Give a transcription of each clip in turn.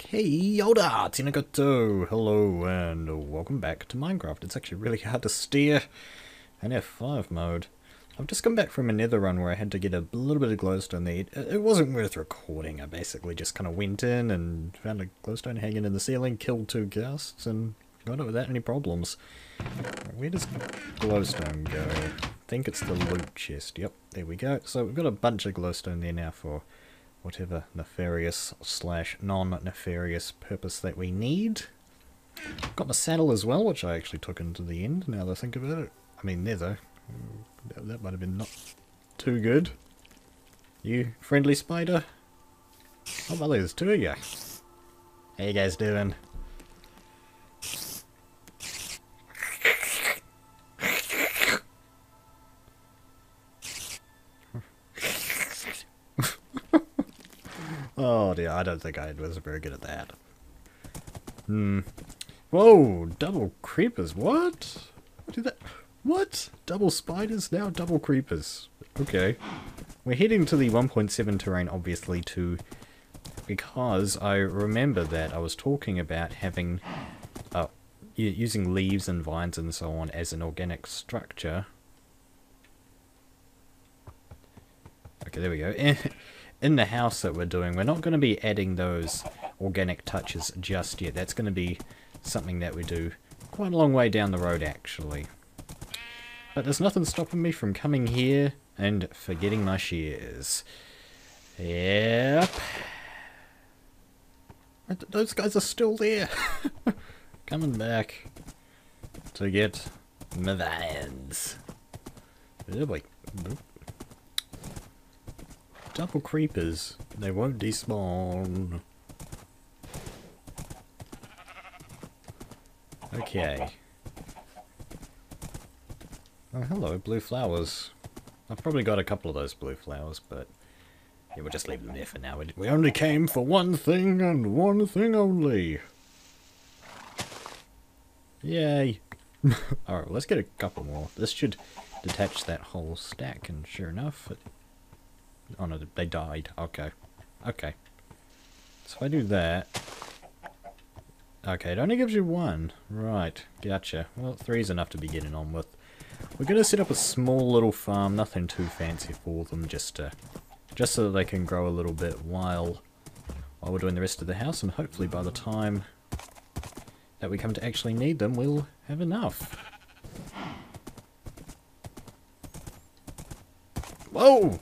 Hey, Yoda! Tinakoto! Hello, and welcome back to Minecraft. It's actually really hard to steer in F5 mode. I've just come back from a nether run where I had to get a little bit of glowstone there. It wasn't worth recording. I basically just kind of went in and found a glowstone hanging in the ceiling, killed 2 ghasts, and got it without any problems. Where does glowstone go? I think it's the loot chest. Yep, there we go. So we've got a bunch of glowstone there now for whatever nefarious / non-nefarious purpose that we need. Got my saddle as well, which I actually took into the end, now that I think about it. I mean, nether. That might have been not too good. You friendly spider? Oh, well, there's 2 of you. How you guys doing? Oh dear, I don't think I was very good at that. Whoa, double creepers, what? What? Double spiders, now double creepers. Okay. We're heading to the 1.7 terrain, obviously, because I remember that I was talking about having, using leaves and vines and so on as an organic structure. Okay, there we go. In the house that we're doing, we're not going to be adding those organic touches just yet. That's going to be something that we do quite a long way down the road, actually. But there's nothing stopping me from coming here and forgetting my shears. Yep. Those guys are still there. Coming back to get my vines. Oh boy. Nope. Double creepers. They won't despawn. Okay. Oh, hello, blue flowers. I've probably got a couple of those blue flowers, but yeah, we'll just leave them there for now. We only came for one thing and one thing only. Yay. Alright, well, let's get a couple more. This should detach that whole stack, and sure enough, oh no, they died. Okay. Okay. So if I do that... Okay, it only gives you 1. Right, gotcha. Well, 3 is enough to be getting on with. We're going to set up a small little farm, nothing too fancy for them, just so that they can grow a little bit while we're doing the rest of the house, and hopefully by the time that we come to actually need them, we'll have enough. Whoa!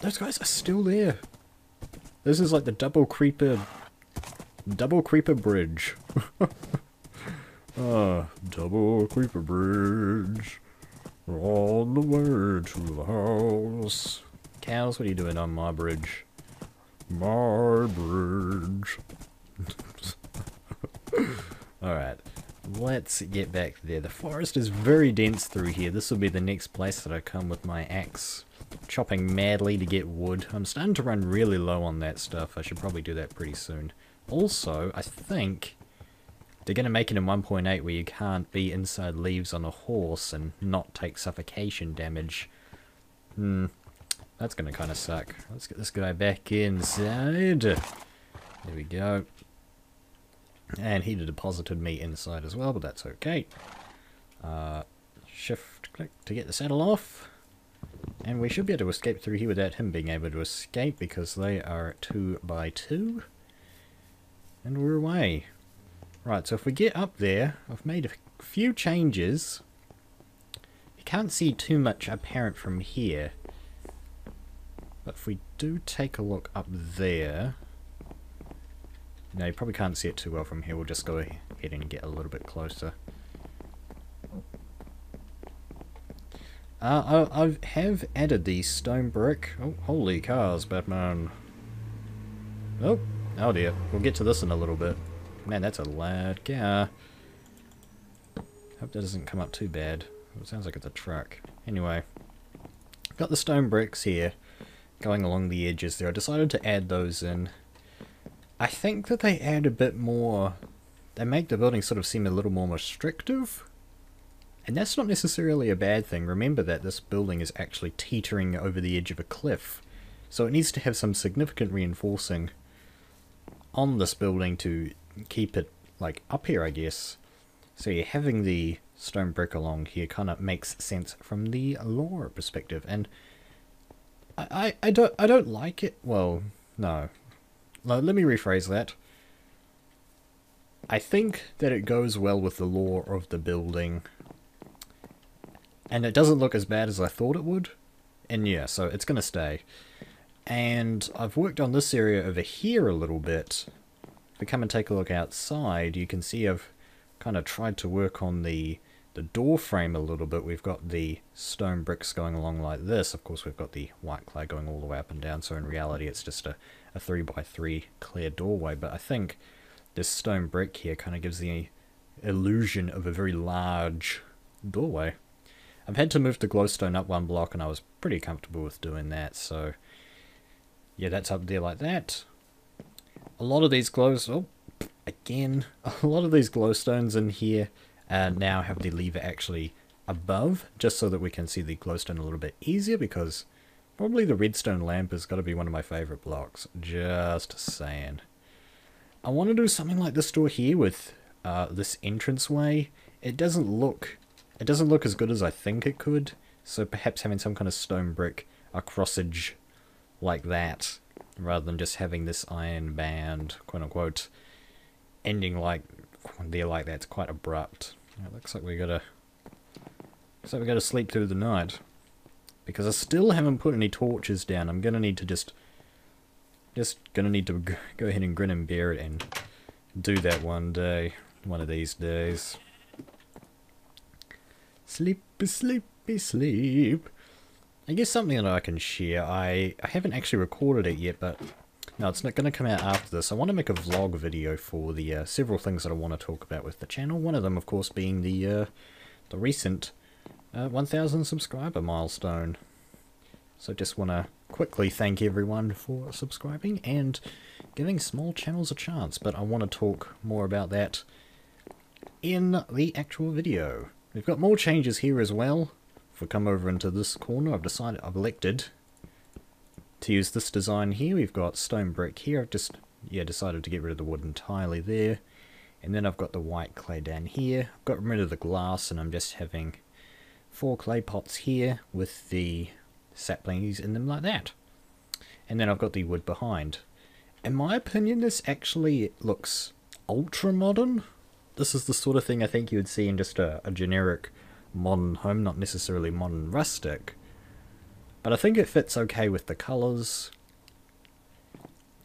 Those guys are still there. This is like the double creeper bridge. Double creeper bridge on the way to the house. Cows, what are you doing on my bridge? My bridge. Alright, let's get back there. The forest is very dense through here. This will be the next place that I come with my axe, chopping madly to get wood. I'm starting to run really low on that stuff. I should probably do that pretty soon. Also, I think they're going to make it in 1.8 where you can't be inside leaves on a horse and not take suffocation damage. That's going to kind of suck. Let's get this guy back inside. There we go. And he deposited me inside as well, but that's okay. Shift click to get the saddle off. And we should be able to escape through here without him being able to escape, because they are 2 by 2. And we're away. Right, so if we get up there, I've made a few changes. You can't see too much apparent from here. But if we do take a look up there... No, you probably can't see it too well from here. We'll just go ahead and get a little bit closer. I have added the stone brick. Oh, holy cars, Batman. Oh, oh dear. We'll get to this in a little bit. Man, that's a loud car. Hope that doesn't come up too bad. It sounds like it's a truck. Anyway, got the stone bricks here going along the edges there. I decided to add those in. I think that they add a bit more... They make the building sort of seem a little more restrictive. And that's not necessarily a bad thing. Remember that this building is actually teetering over the edge of a cliff. So it needs to have some significant reinforcing on this building to keep it like up here, I guess. So yeah, having the stone brick along here kind of makes sense from the lore perspective, and I don't like it. Well, no. Let me rephrase that. I think that it goes well with the lore of the building, and it doesn't look as bad as I thought it would. And yeah, so it's gonna stay. And I've worked on this area over here a little bit. If we come and take a look outside, you can see I've kind of tried to work on the door frame a little bit. We've got the stone bricks going along like this. Of course, we've got the white clay going all the way up and down, so in reality it's just a 3x3 clear doorway. But I think this stone brick here kind of gives the illusion of a very large doorway. I've had to move the glowstone up one block, and I was pretty comfortable with doing that, so yeah, that's up there like that. A lot of these glowstones in here now have the lever actually above, just so that we can see the glowstone a little bit easier, because probably the redstone lamp has got to be one of my favorite blocks. Just saying. I want to do something like this door here with this entranceway. It doesn't look as good as I think it could, so perhaps having some kind of stone brick crossage like that, rather than just having this iron band, quote unquote, ending like there like that. It's quite abrupt. It looks like we gotta sleep through the night, because I still haven't put any torches down. I'm gonna need to just gonna need to go ahead and grin and bear it and do that one of these days. Sleepy, sleepy, sleep. I guess something that I can share. I haven't actually recorded it yet, but no, it's not going to come out after this. I want to make a vlog video for the several things that I want to talk about with the channel. One of them, of course, being the recent 1,000 subscriber milestone. So just want to quickly thank everyone for subscribing and giving small channels a chance. But I want to talk more about that in the actual video. We've got more changes here as well. If we come over into this corner, I've elected to use this design here. We've got stone brick here. I've just decided to get rid of the wood entirely there. And then I've got the white clay down here. I've got rid of the glass, and I'm just having 4 clay pots here with the saplings in them like that. And then I've got the wood behind. In my opinion, this actually looks ultra modern. This is the sort of thing I think you would see in just a generic modern home, not necessarily modern rustic. But I think it fits okay with the colours.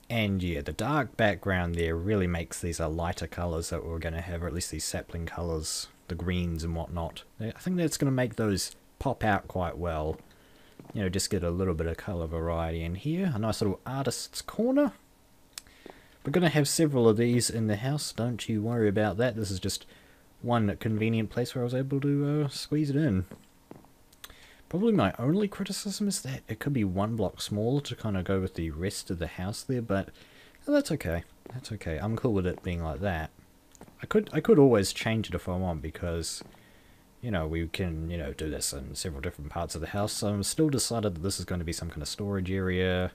And yeah, the dark background there really makes these lighter colours that we're going to have, or at least these sapling colours, the greens and whatnot. I think that's going to make those pop out quite well. You know, just get a little bit of colour variety in here. A nice little artist's corner. We're going to have several of these in the house, don't you worry about that. This is just one convenient place where I was able to squeeze it in. Probably my only criticism is that it could be one block smaller to kind of go with the rest of the house there, but that's okay. That's okay. I'm cool with it being like that. I could always change it if I want, because, you know, we can, you know, do this in several different parts of the house. So I'm still decided that this is going to be some kind of storage area.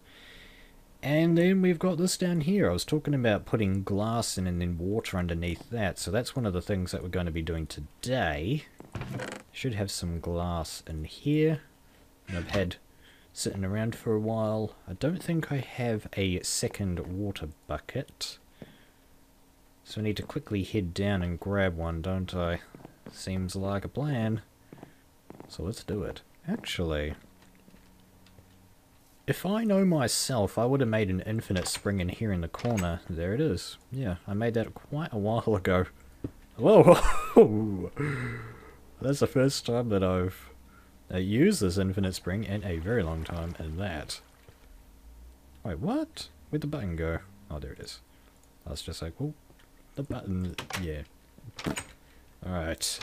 And then we've got this down here. I was talking about putting glass in and then water underneath that. So that's one of the things that we're going to be doing today. Should have some glass in here. And I've had sitting around for a while. I don't think I have a second water bucket. So I need to quickly head down and grab one, don't I? Seems like a plan. So let's do it. Actually, if I know myself, I would have made an infinite spring in here in the corner. There it is. Yeah, I made that quite a while ago. Whoa! That's the first time that I've used this infinite spring in a very long time, and that. Wait, what? Where'd the button go? Oh, there it is. I was just like, oh, the button, yeah. Alright.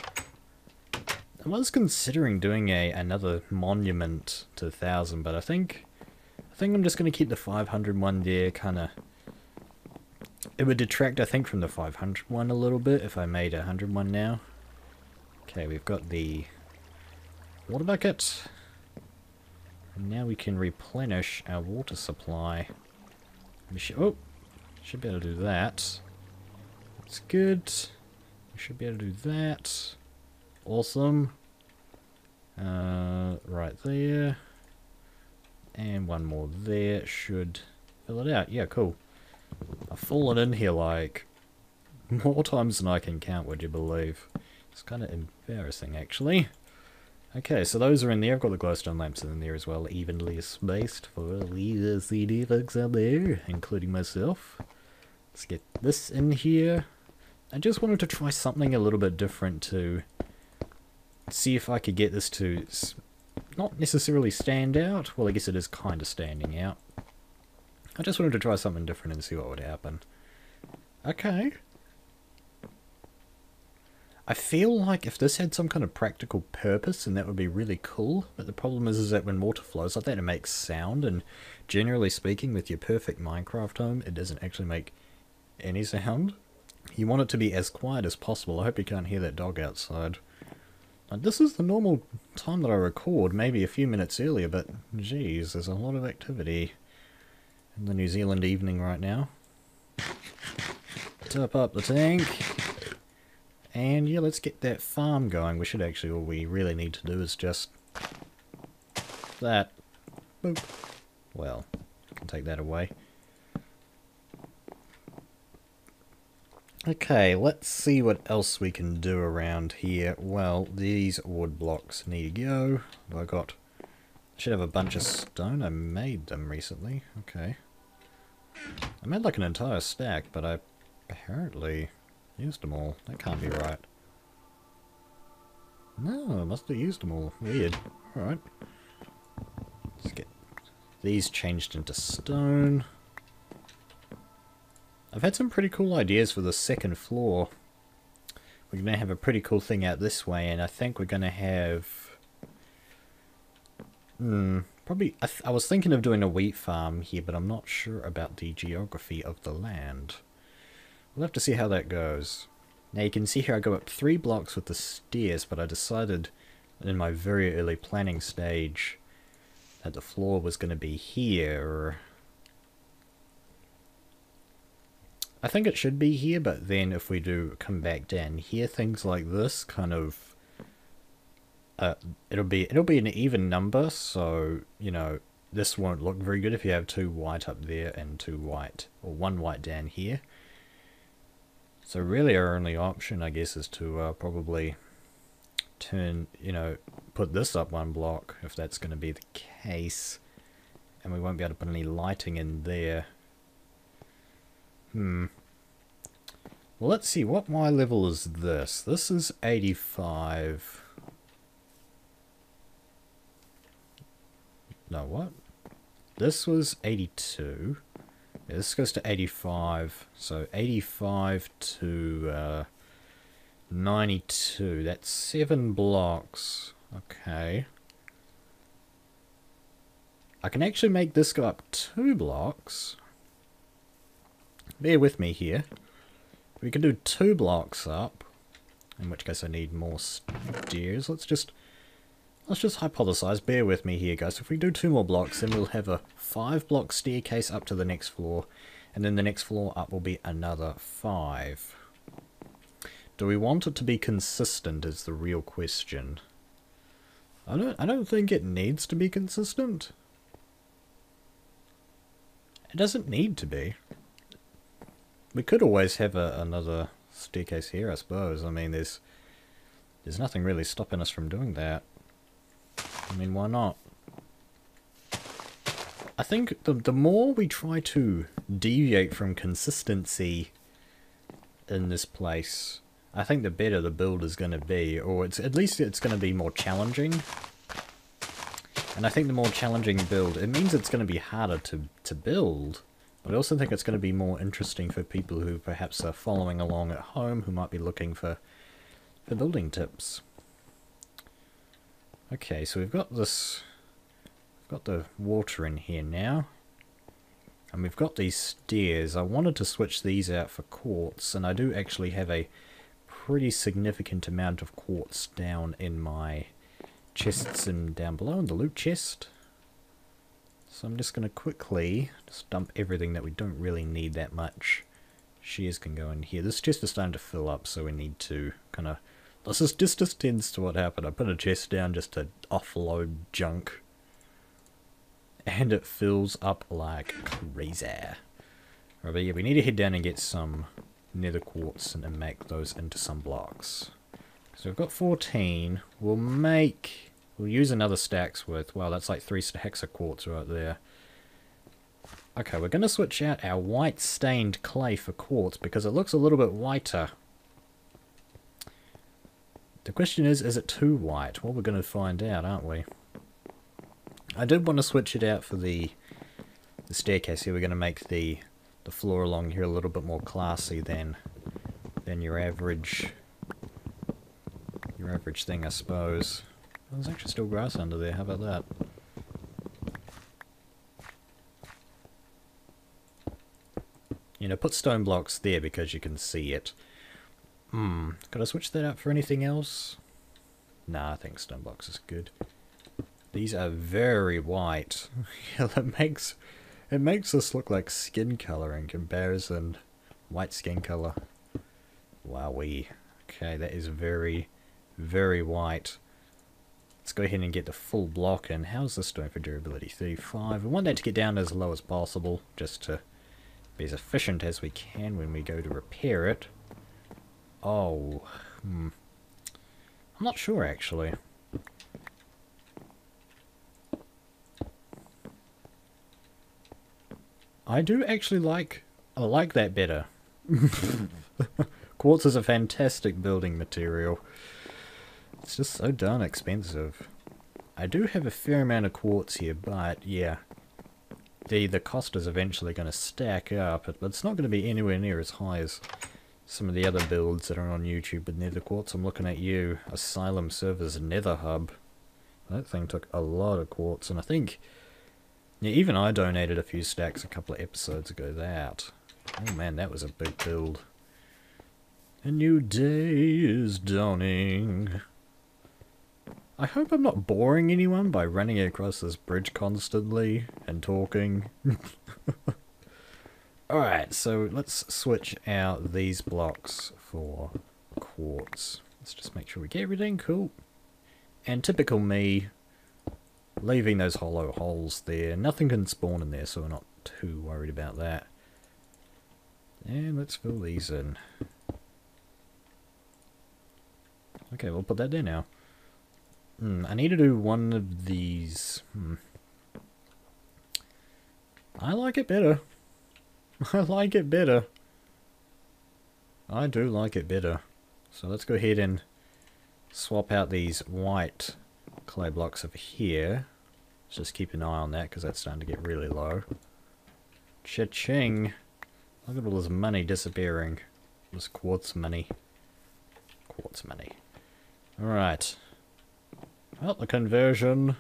I was considering doing another monument to 1,000, but I think I'm just going to keep the 500 one there. Kinda, it would detract, I think, from the 500 one a little bit if I made a 100 one now. Okay, we've got the water bucket. And now we can replenish our water supply. Oh! Should be able to do that. That's good. We should be able to do that. Awesome. Right there. And one more there. Should fill it out. Yeah, cool. I've fallen in here like more times than I can count, would you believe? It's kind of embarrassing, actually. Okay, so those are in there. I've got the glowstone lamps in there as well, evenly spaced for the CD folks out there, including myself. Let's get this in here. I just wanted to try something a little bit different to see if I could get this to not necessarily stand out. Well, I guess it is kind of standing out. I just wanted to try something different and see what would happen. Okay. I feel like if this had some kind of practical purpose, then that would be really cool. But the problem is that when water flows like that, it makes sound. And generally speaking, with your perfect Minecraft home, it doesn't actually make any sound. You want it to be as quiet as possible. I hope you can't hear that dog outside. This is the normal time that I record, maybe a few minutes earlier, but geez, there's a lot of activity in the New Zealand evening right now. Top up the tank. And yeah, let's get that farm going. We should actually, all we really need to do is just that. Boop. Well, I can take that away. Okay, let's see what else we can do around here. Well, these wood blocks need to go. I should have a bunch of stone. I made them recently. Okay. I made like an entire stack, but I apparently used them all. That can't be right. No, I must have used them all. Weird. Alright. Let's get these changed into stone. I've had some pretty cool ideas for the second floor. We're going to have a pretty cool thing out this way, and I think we're going to have... probably... I was thinking of doing a wheat farm here, but I'm not sure about the geography of the land. We'll have to see how that goes. Now you can see here I go up 3 blocks with the stairs, but I decided in my very early planning stage that the floor was going to be here. I think it should be here, but then if we do come back down here, things like this kind of it'll be an even number, so you know this won't look very good if you have 2 white up there and 2 white, or 1 white down here. So really our only option, I guess, is to probably turn, put this up 1 block if that's going to be the case, and we won't be able to put any lighting in there. Well, let's see, what Y level is this? This is 85. No, what? This was 82. Yeah, this goes to 85. So 85 to 92. That's 7 blocks. Okay. I can actually make this go up 2 blocks. Bear with me here. We can do 2 blocks up, in which case I need more stairs. Let's just hypothesize. Bear with me here, guys. If we do 2 more blocks, then we'll have a 5-block staircase up to the next floor, and then the next floor up will be another 5. Do we want it to be consistent is the real question. I don't think it needs to be consistent. It doesn't need to be. We could always have another staircase here, I suppose. I mean, there's nothing really stopping us from doing that. I mean, why not? I think the more we try to deviate from consistency in this place, I think the better the build is going to be, or at least it's going to be more challenging. And I think the more challenging build, it means it's going to be harder to build. But I also think it's going to be more interesting for people who perhaps are following along at home, who might be looking for building tips. Okay, so we've got this, we've got the water in here now, and we've got these stairs. I wanted to switch these out for quartz, and I do actually have a pretty significant amount of quartz down in my chests and down below in the loot chest. So I'm just going to quickly just dump everything that we don't really need that much. Shears can go in here. This chest is starting to fill up, so we need to kind of... This is just tends to what happened. I put a chest down just to offload junk. And it fills up like crazy. Right, but yeah, we need to head down and get some nether quartz and make those into some blocks. So we've got 14. We'll use another stack's worth. Wow, that's like 3 stacks of quartz right there. Okay, we're going to switch out our white stained clay for quartz because it looks a little bit whiter. The question is it too white? Well, we're going to find out, aren't we? I did want to switch it out for the staircase here. We're going to make the floor along here a little bit more classy than your average thing, I suppose. There's actually still grass under there. How about that? You know, put stone blocks there because you can see it. Could I switch that out for anything else? Nah, I think stone blocks is good. These are very white. Yeah, it makes us look like skin color in comparison. White skin color. Wowee. Okay, that is very, very white. Let's go ahead and get the full block in. How's this doing for durability? 35. We want that to get down as low as possible, just to be as efficient as we can when we go to repair it. Oh, I'm not sure actually. I do actually I like that better. Quartz is a fantastic building material. It's just so darn expensive. I do have a fair amount of quartz here, but yeah. The cost is eventually going to stack up, but it's not going to be anywhere near as high as some of the other builds that are on YouTube with nether quartz. I'm looking at you, Asylum Servers Nether Hub. That thing took a lot of quartz, and I think... Yeah, even I donated a few stacks a couple of episodes ago. Oh man, that was a big build. A new day is dawning. I hope I'm not boring anyone by running across this bridge constantly and talking. Alright, so let's switch out these blocks for quartz. Let's just make sure we get everything cool. And typical me, leaving those hollow holes there. Nothing can spawn in there, so we're not too worried about that. And let's fill these in. Okay, we'll put that there now. I need to do one of these. I like it better. I like it better. I do like it better. So let's go ahead and swap out these white clay blocks over here. Let's just keep an eye on that because that's starting to get really low. Cha-ching! Look at all this money disappearing. This quartz money. Quartz money. Alright. Well, the conversion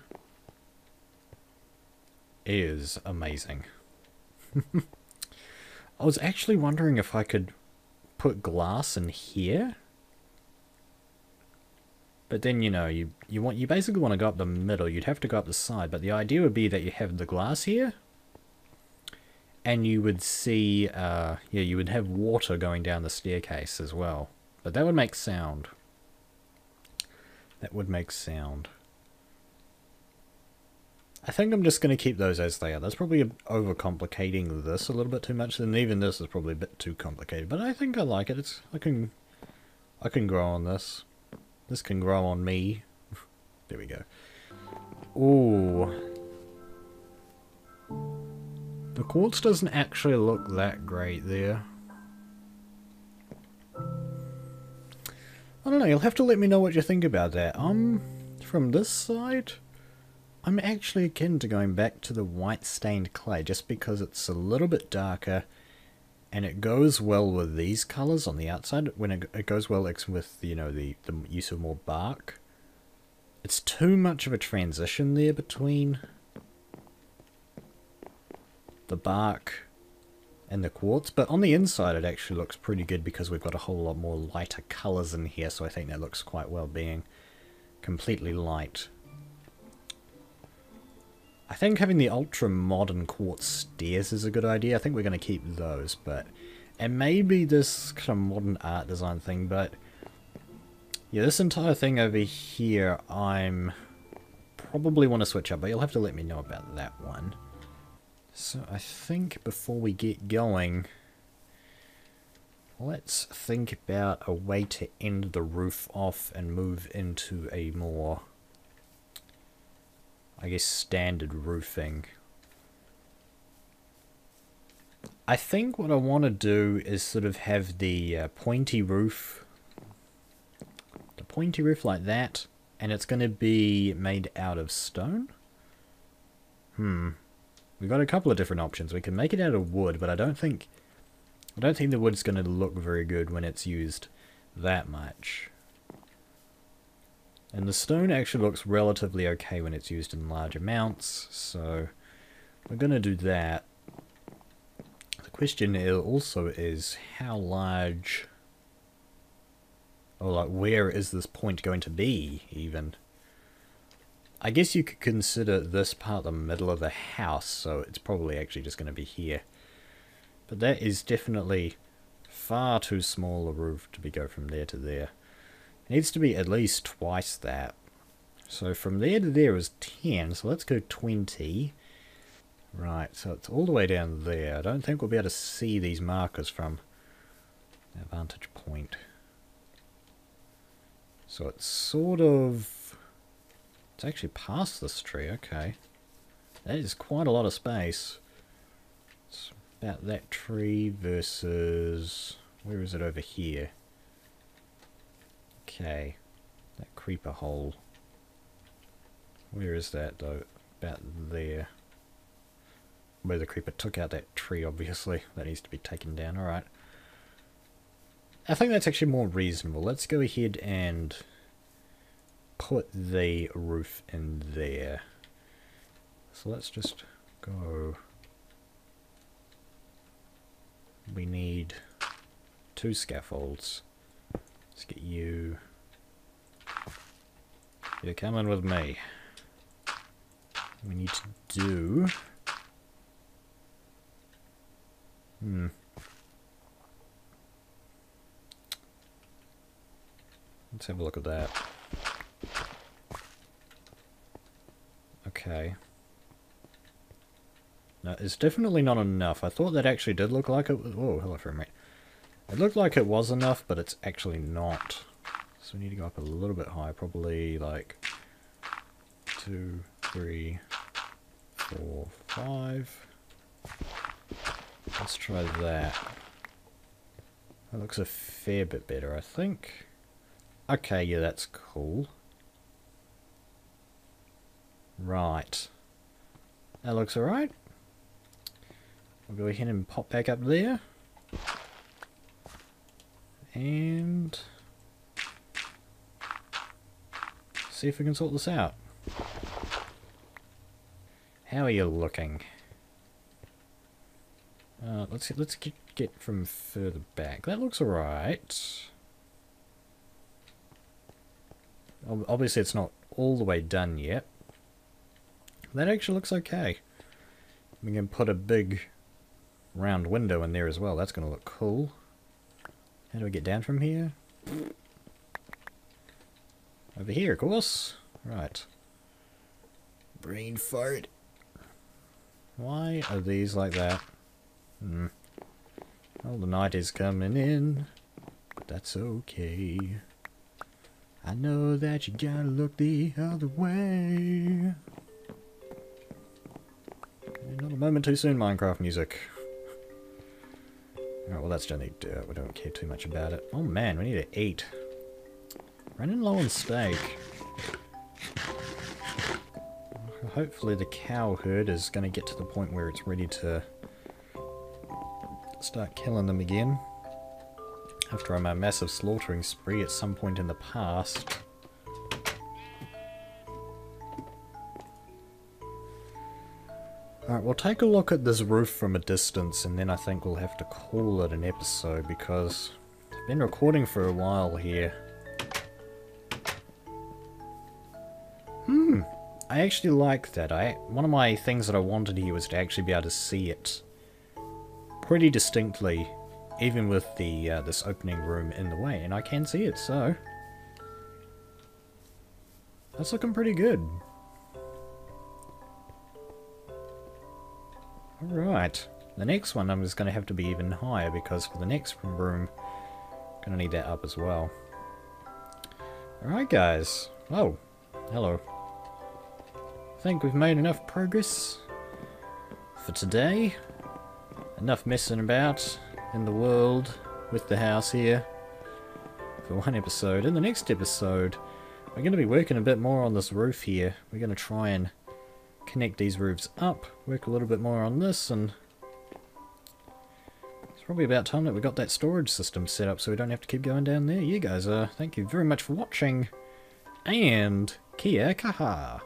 is amazing. I was actually wondering if I could put glass in here. But then, you know, you basically want to go up the middle. You'd have to go up the side, but the idea would be that you have the glass here. And you would see, yeah, you would have water going down the staircase as well. But that would make sound. That would make sound. I think I'm just going to keep those as they are. That's probably overcomplicating this a little bit too much, and even this is probably a bit too complicated. But I think I like it. I can grow on this. This can grow on me. There we go. Ooh. The quartz doesn't actually look that great there. I don't know, you'll have to let me know what you think about that. From this side, I'm actually akin to going back to the white stained clay just because it's a little bit darker and it goes well with these colours on the outside. When it goes well with, you know, the use of more bark. It's too much of a transition there between the bark and the quartz, but on the inside it actually looks pretty good because we've got a whole lot more lighter colours in here, so I think that looks quite well being completely light. I think having the ultra modern quartz stairs is a good idea. I think we're going to keep those, but... And maybe this kind of modern art design thing, but... Yeah, this entire thing over here, I'm... probably want to switch up, but you'll have to let me know about that one. So I think before we get going... Let's think about a way to end the roof off and move into a more... I guess standard roofing. I think what I want to do is sort of have the pointy roof. The pointy roof like that. And it's going to be made out of stone? We've got a couple of different options. We can make it out of wood, but I don't think the wood's going to look very good when it's used that much. And the stone actually looks relatively okay when it's used in large amounts, so we're going to do that. The question also is how large, or like where is this point going to be even? I guess you could consider this part the middle of the house, so it's probably actually just going to be here. But that is definitely far too small a roof to go from there to there. It needs to be at least twice that. So from there to there is 10, so let's go 20. Right, so it's all the way down there. I don't think we'll be able to see these markers from our vantage point. So it's sort of... It's actually past this tree, okay. That is quite a lot of space. It's about that tree versus... Where is it over here? Okay, that creeper hole. Where is that though? About there. Where the creeper took out that tree, obviously. That needs to be taken down, alright. I think that's actually more reasonable. Let's go ahead and put the roof in there. So let's just go... We need 2 scaffolds. Let's get you... You're coming with me. We need to do... Let's have a look at that. Okay. No, it's definitely not enough. I thought that actually did look like it was... Whoa, hello for a minute. It looked like it was enough, but it's actually not. So we need to go up a little bit higher, probably like 2, 3, 4, 5. Let's try that. That looks a fair bit better, I think. Okay, yeah, that's cool. Right. That looks alright. We'll go ahead and pop back up there. And see if we can sort this out. How are you looking? Let's get from further back. That looks alright. Obviously it's not all the way done yet. That actually looks okay. We can put a big round window in there as well. That's going to look cool. How do I get down from here? Over here, of course. Right. Brain fart. Why are these like that? Well, the night is coming in. But that's okay. I know that you gotta look the other way. Not a moment too soon, Minecraft music. Alright, well that's just only dirt. We don't care too much about it. Oh man, we need to eat. Running low on steak. Hopefully the cow herd is going to get to the point where it's ready to start killing them again. After my massive slaughtering spree at some point in the past. Alright, we'll take a look at this roof from a distance and then I think we'll have to call it an episode because I've been recording for a while here. I actually like that. One of my things that I wanted here was to actually be able to see it pretty distinctly, even with the this opening room in the way, and I can see it, so that's looking pretty good. Alright, the next one I'm just going to have to be even higher, because for the next room I'm going to need that up as well. Alright guys, oh, hello. I think we've made enough progress for today. Enough messing about in the world with the house here for one episode. In the next episode, we're going to be working a bit more on this roof here. We're going to try and connect these roofs up, work a little bit more on this, and it's probably about time that we got that storage system set up so we don't have to keep going down there. You guys, thank you very much for watching, and kia kaha!